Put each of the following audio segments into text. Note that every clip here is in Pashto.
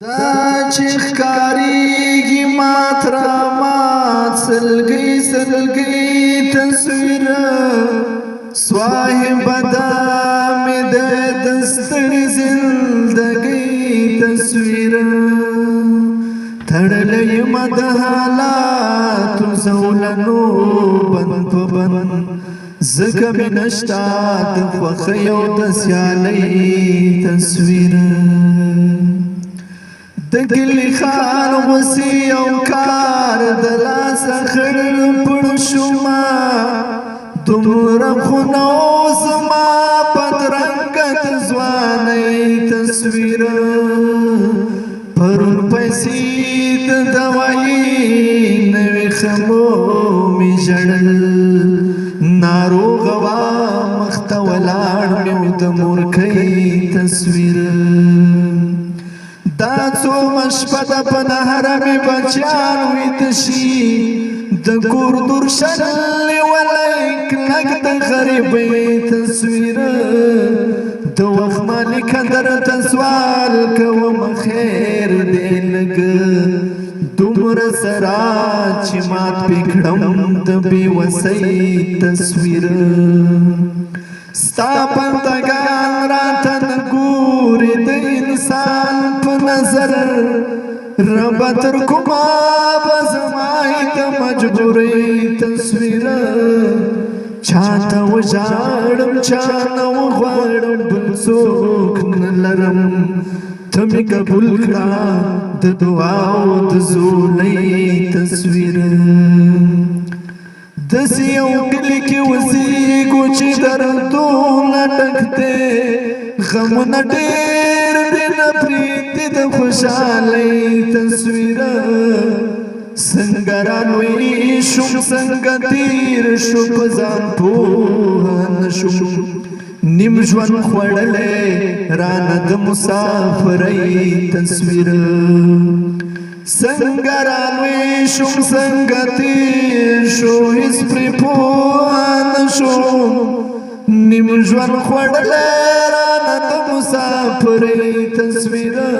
دا چې ښکارېږي مات رامات سلګۍ سلګۍ تصویره صاحبه دا مې د ستړې زندګۍ تصویره تړلی یم د حالاتو زولنو بند په بند ځکه مې نشته د خوښۍ او د سیالۍ تصویره د ګلي خان غوسې او کار د لاسه خړ پړ شومه دومره خو نه و زما بدرنګه د ځوانۍ تصویره پرون پیسې د دوایي نوې خمو مې ژړل ناروغه وه مخته ولاړ مې د مورکۍ تصویره دا څومه شپه ده په نهره مې بچیان ویده شي د کور درشل لیولی کلک د غریبۍ تصویره د وخت مالکه درته سوال کوم خیر دی لږ دومره سره چې مات پې کړم د بېوسۍ تصویره ستا بندګان راته نه ګوري د انسان په نظر ربه تر کومه به زمای د مجبورۍ تصویره چاته وژاړم چا نه وغواړم بل څوک نه لرم ته مې قبول کړه د دعاو د زولۍ تصویره داسې یو کلي کې اوسېږو چې دردونه ډک دی غمونه ډېر دي نه پرېږدي د خوشحالۍ تصویره څنګه رالوی شوم څنګه تېر شو په ځان پوه نه شوم نیم ژوند خوړلی رانه د مسافرۍ تصویره څنګه رالوی شوم څنګه تېر شو هېڅ پرې پوه نه شوم نیم ژوند خوړلی رانه د مسافرۍ تصویره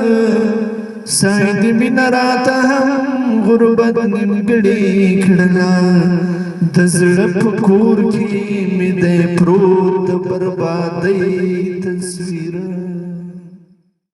سای د مینه راته هم غربت نیمګړې کړله د زړه په کور کې مې دی پروت د بربادۍ تصویره